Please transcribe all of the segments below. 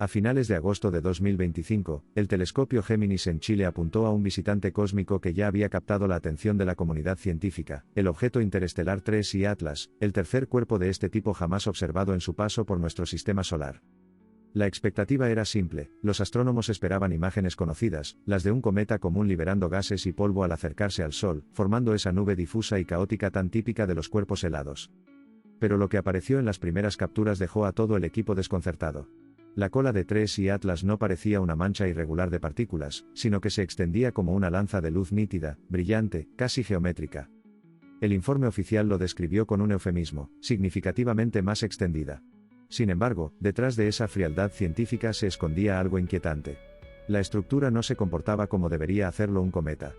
A finales de agosto de 2025, el telescopio Géminis en Chile apuntó a un visitante cósmico que ya había captado la atención de la comunidad científica, el objeto interestelar 3I Atlas, el tercer cuerpo de este tipo jamás observado en su paso por nuestro sistema solar. La expectativa era simple, los astrónomos esperaban imágenes conocidas, las de un cometa común liberando gases y polvo al acercarse al Sol, formando esa nube difusa y caótica tan típica de los cuerpos helados. Pero lo que apareció en las primeras capturas dejó a todo el equipo desconcertado. La cola de 3I Atlas no parecía una mancha irregular de partículas, sino que se extendía como una lanza de luz nítida, brillante, casi geométrica. El informe oficial lo describió con un eufemismo, significativamente más extendida. Sin embargo, detrás de esa frialdad científica se escondía algo inquietante. La estructura no se comportaba como debería hacerlo un cometa.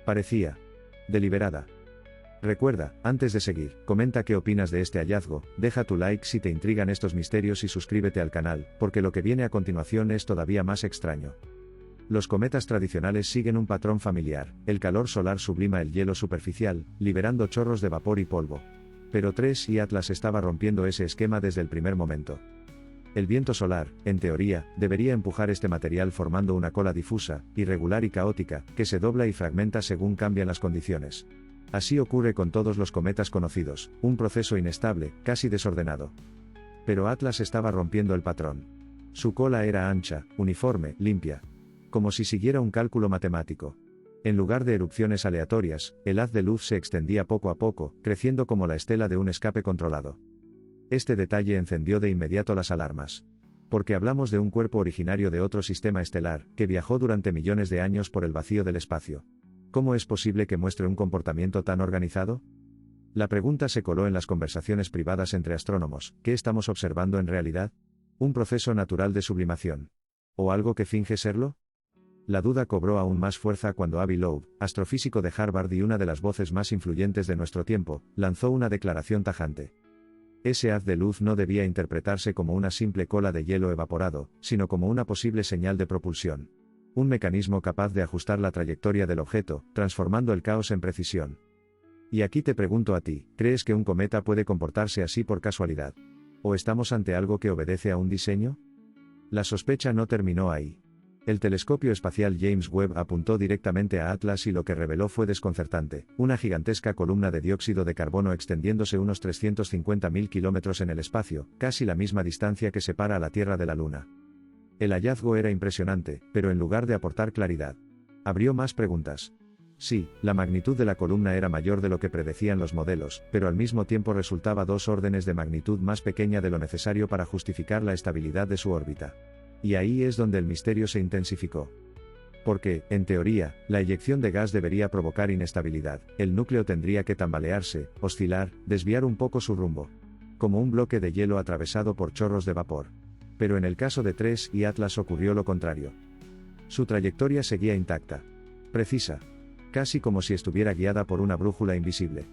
Parecía deliberada. Recuerda, antes de seguir, comenta qué opinas de este hallazgo, deja tu like si te intrigan estos misterios y suscríbete al canal, porque lo que viene a continuación es todavía más extraño. Los cometas tradicionales siguen un patrón familiar, el calor solar sublima el hielo superficial, liberando chorros de vapor y polvo. Pero 3I Atlas estaba rompiendo ese esquema desde el primer momento. El viento solar, en teoría, debería empujar este material formando una cola difusa, irregular y caótica, que se dobla y fragmenta según cambian las condiciones. Así ocurre con todos los cometas conocidos, un proceso inestable, casi desordenado. Pero Atlas estaba rompiendo el patrón. Su cola era ancha, uniforme, limpia. Como si siguiera un cálculo matemático. En lugar de erupciones aleatorias, el haz de luz se extendía poco a poco, creciendo como la estela de un escape controlado. Este detalle encendió de inmediato las alarmas. Porque hablamos de un cuerpo originario de otro sistema estelar, que viajó durante millones de años por el vacío del espacio. ¿Cómo es posible que muestre un comportamiento tan organizado? La pregunta se coló en las conversaciones privadas entre astrónomos. ¿Qué estamos observando en realidad? ¿Un proceso natural de sublimación? ¿O algo que finge serlo? La duda cobró aún más fuerza cuando Avi Loeb, astrofísico de Harvard y una de las voces más influyentes de nuestro tiempo, lanzó una declaración tajante. Ese haz de luz no debía interpretarse como una simple cola de hielo evaporado, sino como una posible señal de propulsión. Un mecanismo capaz de ajustar la trayectoria del objeto, transformando el caos en precisión. Y aquí te pregunto a ti, ¿crees que un cometa puede comportarse así por casualidad? ¿O estamos ante algo que obedece a un diseño? La sospecha no terminó ahí. El telescopio espacial James Webb apuntó directamente a Atlas y lo que reveló fue desconcertante, una gigantesca columna de dióxido de carbono extendiéndose unos 350.000 kilómetros en el espacio, casi la misma distancia que separa a la Tierra de la Luna. El hallazgo era impresionante, pero en lugar de aportar claridad, abrió más preguntas. Sí, la magnitud de la columna era mayor de lo que predecían los modelos, pero al mismo tiempo resultaba 2 órdenes de magnitud más pequeña de lo necesario para justificar la estabilidad de su órbita. Y ahí es donde el misterio se intensificó. Porque, en teoría, la eyección de gas debería provocar inestabilidad, el núcleo tendría que tambalearse, oscilar, desviar un poco su rumbo. Como un bloque de hielo atravesado por chorros de vapor. Pero en el caso de 3I Atlas ocurrió lo contrario. Su trayectoria seguía intacta. Precisa. Casi como si estuviera guiada por una brújula invisible.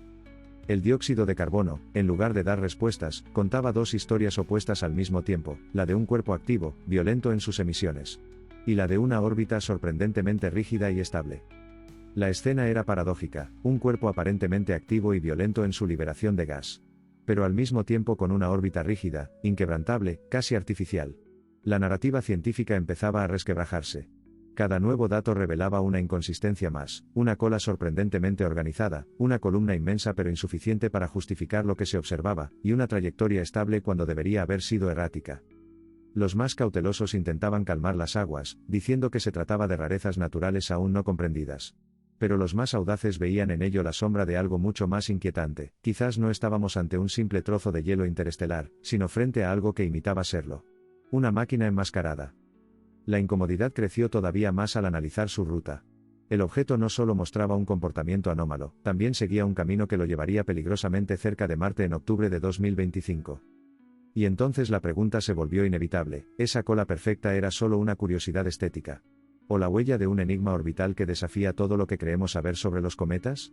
El dióxido de carbono, en lugar de dar respuestas, contaba 2 historias opuestas al mismo tiempo, la de un cuerpo activo, violento en sus emisiones. Y la de una órbita sorprendentemente rígida y estable. La escena era paradójica, un cuerpo aparentemente activo y violento en su liberación de gas. Pero al mismo tiempo con una órbita rígida, inquebrantable, casi artificial. La narrativa científica empezaba a resquebrajarse. Cada nuevo dato revelaba una inconsistencia más, una cola sorprendentemente organizada, una columna inmensa pero insuficiente para justificar lo que se observaba, y una trayectoria estable cuando debería haber sido errática. Los más cautelosos intentaban calmar las aguas, diciendo que se trataba de rarezas naturales aún no comprendidas. Pero los más audaces veían en ello la sombra de algo mucho más inquietante, quizás no estábamos ante un simple trozo de hielo interestelar, sino frente a algo que imitaba serlo. Una máquina enmascarada. La incomodidad creció todavía más al analizar su ruta. El objeto no solo mostraba un comportamiento anómalo, también seguía un camino que lo llevaría peligrosamente cerca de Marte en octubre de 2025. Y entonces la pregunta se volvió inevitable, ¿esa cola perfecta era solo una curiosidad estética? ¿O la huella de un enigma orbital que desafía todo lo que creemos saber sobre los cometas?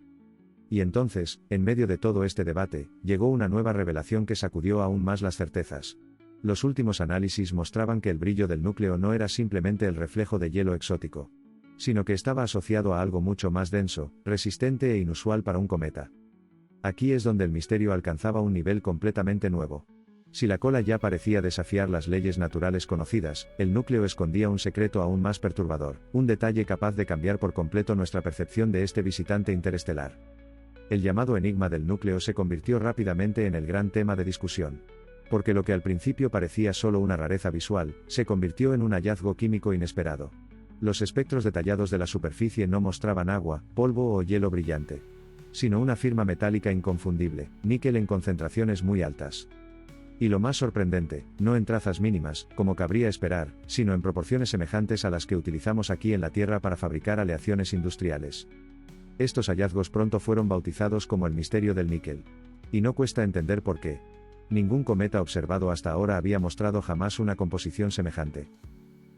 Y entonces, en medio de todo este debate, llegó una nueva revelación que sacudió aún más las certezas. Los últimos análisis mostraban que el brillo del núcleo no era simplemente el reflejo de hielo exótico, sino que estaba asociado a algo mucho más denso, resistente e inusual para un cometa. Aquí es donde el misterio alcanzaba un nivel completamente nuevo. Si la cola ya parecía desafiar las leyes naturales conocidas, el núcleo escondía un secreto aún más perturbador, un detalle capaz de cambiar por completo nuestra percepción de este visitante interestelar. El llamado enigma del núcleo se convirtió rápidamente en el gran tema de discusión. Porque lo que al principio parecía solo una rareza visual, se convirtió en un hallazgo químico inesperado. Los espectros detallados de la superficie no mostraban agua, polvo o hielo brillante, sino una firma metálica inconfundible, níquel en concentraciones muy altas. Y lo más sorprendente, no en trazas mínimas, como cabría esperar, sino en proporciones semejantes a las que utilizamos aquí en la Tierra para fabricar aleaciones industriales. Estos hallazgos pronto fueron bautizados como el misterio del níquel. Y no cuesta entender por qué. Ningún cometa observado hasta ahora había mostrado jamás una composición semejante.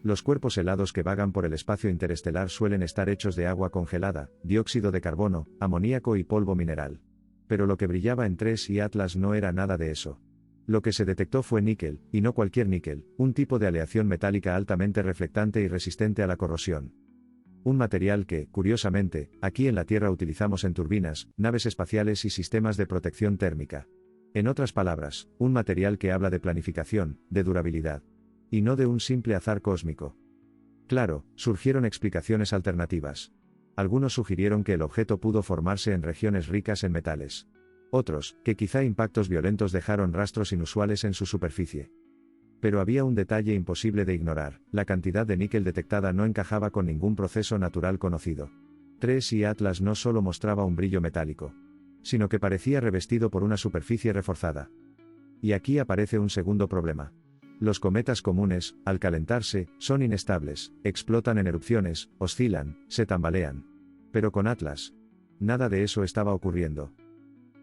Los cuerpos helados que vagan por el espacio interestelar suelen estar hechos de agua congelada, dióxido de carbono, amoníaco y polvo mineral. Pero lo que brillaba en TRES y Atlas no era nada de eso. Lo que se detectó fue níquel, y no cualquier níquel, un tipo de aleación metálica altamente reflectante y resistente a la corrosión. Un material que, curiosamente, aquí en la Tierra utilizamos en turbinas, naves espaciales y sistemas de protección térmica. En otras palabras, un material que habla de planificación, de durabilidad. Y no de un simple azar cósmico. Claro, surgieron explicaciones alternativas. Algunos sugirieron que el objeto pudo formarse en regiones ricas en metales. Otros, que quizá impactos violentos dejaron rastros inusuales en su superficie. Pero había un detalle imposible de ignorar: la cantidad de níquel detectada no encajaba con ningún proceso natural conocido. TRES y Atlas no solo mostraba un brillo metálico, sino que parecía revestido por una superficie reforzada. Y aquí aparece un segundo problema. Los cometas comunes, al calentarse, son inestables, explotan en erupciones, oscilan, se tambalean. Pero con Atlas, nada de eso estaba ocurriendo.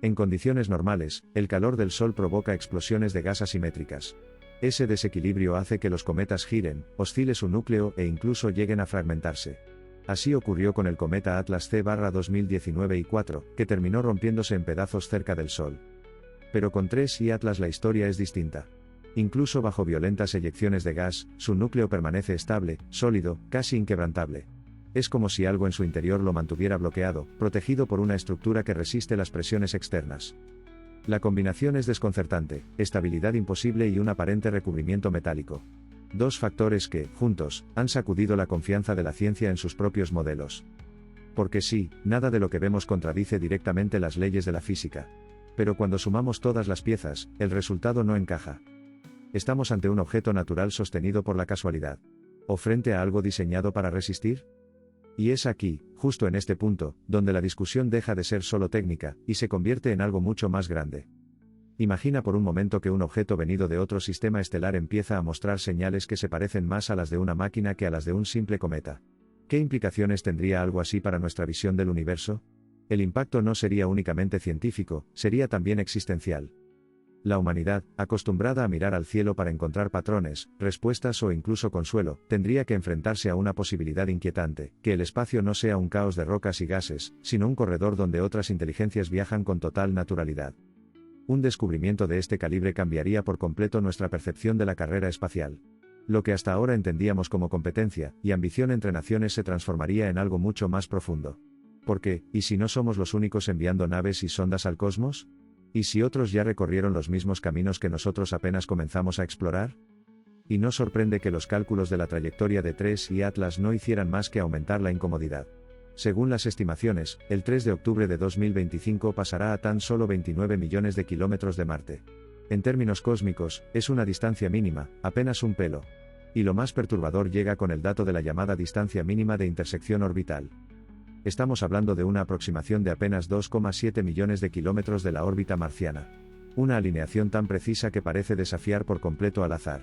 En condiciones normales, el calor del Sol provoca explosiones de gas asimétricas. Ese desequilibrio hace que los cometas giren, oscile su núcleo e incluso lleguen a fragmentarse. Así ocurrió con el cometa Atlas C/2019 I-4, que terminó rompiéndose en pedazos cerca del Sol. Pero con TRES y Atlas la historia es distinta. Incluso bajo violentas eyecciones de gas, su núcleo permanece estable, sólido, casi inquebrantable. Es como si algo en su interior lo mantuviera bloqueado, protegido por una estructura que resiste las presiones externas. La combinación es desconcertante: estabilidad imposible y un aparente recubrimiento metálico. Dos factores que, juntos, han sacudido la confianza de la ciencia en sus propios modelos. Porque sí, nada de lo que vemos contradice directamente las leyes de la física. Pero cuando sumamos todas las piezas, el resultado no encaja. ¿Estamos ante un objeto natural sostenido por la casualidad? ¿O frente a algo diseñado para resistir? Y es aquí, justo en este punto, donde la discusión deja de ser solo técnica, y se convierte en algo mucho más grande. Imagina por un momento que un objeto venido de otro sistema estelar empieza a mostrar señales que se parecen más a las de una máquina que a las de un simple cometa. ¿Qué implicaciones tendría algo así para nuestra visión del universo? El impacto no sería únicamente científico, sería también existencial. La humanidad, acostumbrada a mirar al cielo para encontrar patrones, respuestas o incluso consuelo, tendría que enfrentarse a una posibilidad inquietante: que el espacio no sea un caos de rocas y gases, sino un corredor donde otras inteligencias viajan con total naturalidad. Un descubrimiento de este calibre cambiaría por completo nuestra percepción de la carrera espacial. Lo que hasta ahora entendíamos como competencia y ambición entre naciones se transformaría en algo mucho más profundo. Porque, ¿y si no somos los únicos enviando naves y sondas al cosmos? ¿Y si otros ya recorrieron los mismos caminos que nosotros apenas comenzamos a explorar? Y no sorprende que los cálculos de la trayectoria de TRES y Atlas no hicieran más que aumentar la incomodidad. Según las estimaciones, el 3 de octubre de 2025 pasará a tan solo 29 millones de kilómetros de Marte. En términos cósmicos, es una distancia mínima, apenas un pelo. Y lo más perturbador llega con el dato de la llamada distancia mínima de intersección orbital. Estamos hablando de una aproximación de apenas 2,7 millones de kilómetros de la órbita marciana. Una alineación tan precisa que parece desafiar por completo al azar.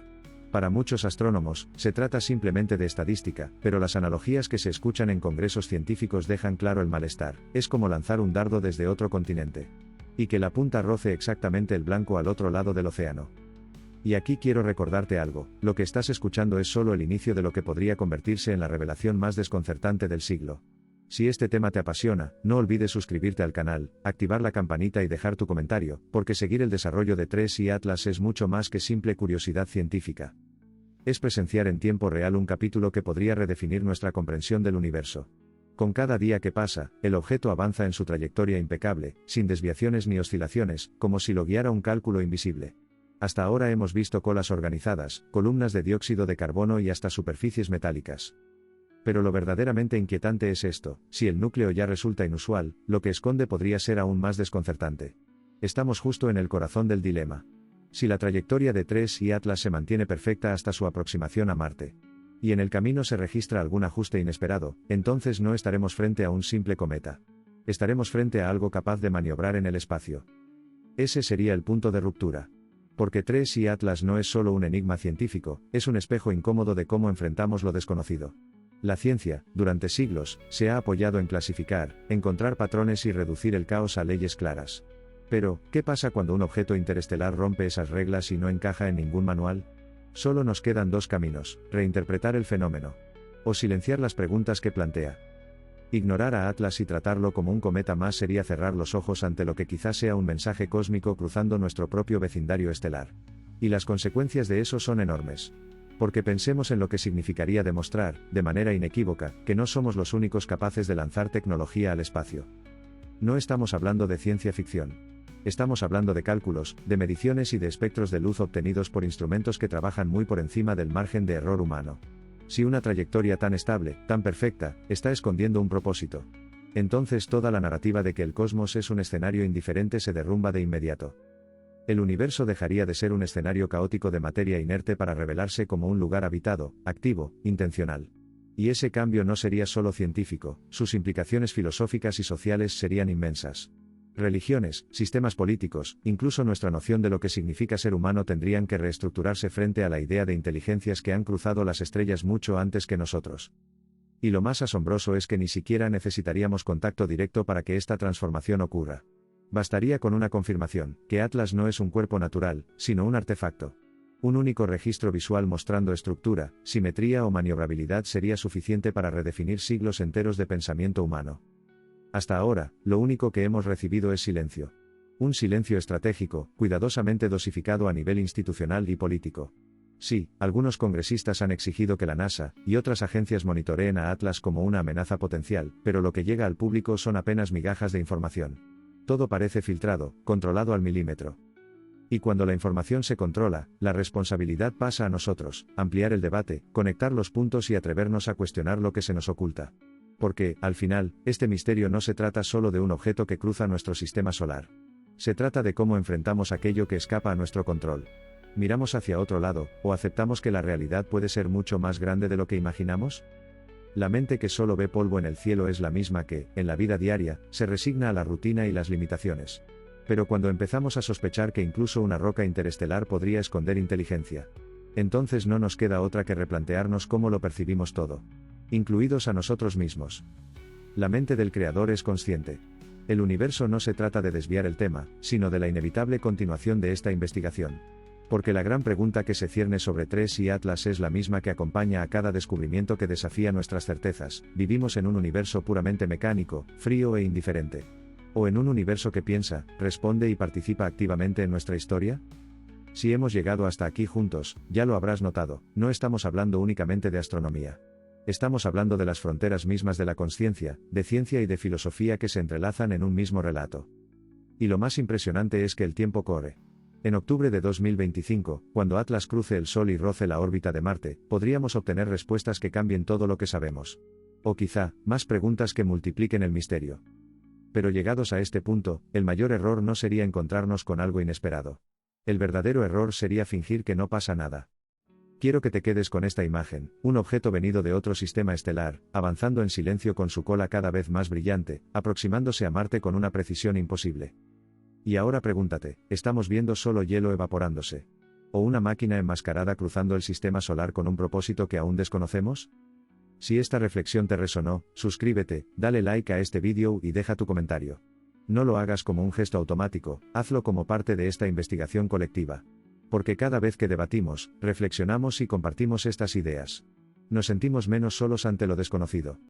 Para muchos astrónomos, se trata simplemente de estadística, pero las analogías que se escuchan en congresos científicos dejan claro el malestar: es como lanzar un dardo desde otro continente. Y que la punta roce exactamente el blanco al otro lado del océano. Y aquí quiero recordarte algo: lo que estás escuchando es solo el inicio de lo que podría convertirse en la revelación más desconcertante del siglo. Si este tema te apasiona, no olvides suscribirte al canal, activar la campanita y dejar tu comentario, porque seguir el desarrollo de TRES y Atlas es mucho más que simple curiosidad científica. Es presenciar en tiempo real un capítulo que podría redefinir nuestra comprensión del universo. Con cada día que pasa, el objeto avanza en su trayectoria impecable, sin desviaciones ni oscilaciones, como si lo guiara un cálculo invisible. Hasta ahora hemos visto colas organizadas, columnas de dióxido de carbono y hasta superficies metálicas. Pero lo verdaderamente inquietante es esto: si el núcleo ya resulta inusual, lo que esconde podría ser aún más desconcertante. Estamos justo en el corazón del dilema. Si la trayectoria de TRES y Atlas se mantiene perfecta hasta su aproximación a Marte, y en el camino se registra algún ajuste inesperado, entonces no estaremos frente a un simple cometa. Estaremos frente a algo capaz de maniobrar en el espacio. Ese sería el punto de ruptura. Porque TRES y Atlas no es solo un enigma científico, es un espejo incómodo de cómo enfrentamos lo desconocido. La ciencia, durante siglos, se ha apoyado en clasificar, encontrar patrones y reducir el caos a leyes claras. Pero, ¿qué pasa cuando un objeto interestelar rompe esas reglas y no encaja en ningún manual? Solo nos quedan dos caminos: reinterpretar el fenómeno, o silenciar las preguntas que plantea. Ignorar a Atlas y tratarlo como un cometa más sería cerrar los ojos ante lo que quizás sea un mensaje cósmico cruzando nuestro propio vecindario estelar. Y las consecuencias de eso son enormes. Porque pensemos en lo que significaría demostrar, de manera inequívoca, que no somos los únicos capaces de lanzar tecnología al espacio. No estamos hablando de ciencia ficción. Estamos hablando de cálculos, de mediciones y de espectros de luz obtenidos por instrumentos que trabajan muy por encima del margen de error humano. Si una trayectoria tan estable, tan perfecta, está escondiendo un propósito, entonces toda la narrativa de que el cosmos es un escenario indiferente se derrumba de inmediato. El universo dejaría de ser un escenario caótico de materia inerte para revelarse como un lugar habitado, activo, intencional. Y ese cambio no sería solo científico, sus implicaciones filosóficas y sociales serían inmensas. Religiones, sistemas políticos, incluso nuestra noción de lo que significa ser humano tendrían que reestructurarse frente a la idea de inteligencias que han cruzado las estrellas mucho antes que nosotros. Y lo más asombroso es que ni siquiera necesitaríamos contacto directo para que esta transformación ocurra. Bastaría con una confirmación, que Atlas no es un cuerpo natural, sino un artefacto. Un único registro visual mostrando estructura, simetría o maniobrabilidad sería suficiente para redefinir siglos enteros de pensamiento humano. Hasta ahora, lo único que hemos recibido es silencio. Un silencio estratégico, cuidadosamente dosificado a nivel institucional y político. Sí, algunos congresistas han exigido que la NASA y otras agencias monitoreen a Atlas como una amenaza potencial, pero lo que llega al público son apenas migajas de información. Todo parece filtrado, controlado al milímetro. Y cuando la información se controla, la responsabilidad pasa a nosotros: ampliar el debate, conectar los puntos y atrevernos a cuestionar lo que se nos oculta. Porque, al final, este misterio no se trata solo de un objeto que cruza nuestro sistema solar. Se trata de cómo enfrentamos aquello que escapa a nuestro control. ¿Miramos hacia otro lado, o aceptamos que la realidad puede ser mucho más grande de lo que imaginamos? La mente que solo ve polvo en el cielo es la misma que, en la vida diaria, se resigna a la rutina y las limitaciones. Pero cuando empezamos a sospechar que incluso una roca interestelar podría esconder inteligencia, entonces no nos queda otra que replantearnos cómo lo percibimos todo, incluidos a nosotros mismos. La mente del creador es consciente. El universo no se trata de desviar el tema, sino de la inevitable continuación de esta investigación. Porque la gran pregunta que se cierne sobre TRES y Atlas es la misma que acompaña a cada descubrimiento que desafía nuestras certezas: ¿vivimos en un universo puramente mecánico, frío e indiferente? ¿O en un universo que piensa, responde y participa activamente en nuestra historia? Si hemos llegado hasta aquí juntos, ya lo habrás notado, no estamos hablando únicamente de astronomía. Estamos hablando de las fronteras mismas de la consciencia, de ciencia y de filosofía que se entrelazan en un mismo relato. Y lo más impresionante es que el tiempo corre. En octubre de 2025, cuando Atlas cruce el Sol y roce la órbita de Marte, podríamos obtener respuestas que cambien todo lo que sabemos. O quizá, más preguntas que multipliquen el misterio. Pero llegados a este punto, el mayor error no sería encontrarnos con algo inesperado. El verdadero error sería fingir que no pasa nada. Quiero que te quedes con esta imagen: un objeto venido de otro sistema estelar, avanzando en silencio con su cola cada vez más brillante, aproximándose a Marte con una precisión imposible. Y ahora pregúntate, ¿estamos viendo solo hielo evaporándose? ¿O una máquina enmascarada cruzando el sistema solar con un propósito que aún desconocemos? Si esta reflexión te resonó, suscríbete, dale like a este vídeo y deja tu comentario. No lo hagas como un gesto automático, hazlo como parte de esta investigación colectiva. Porque cada vez que debatimos, reflexionamos y compartimos estas ideas, nos sentimos menos solos ante lo desconocido.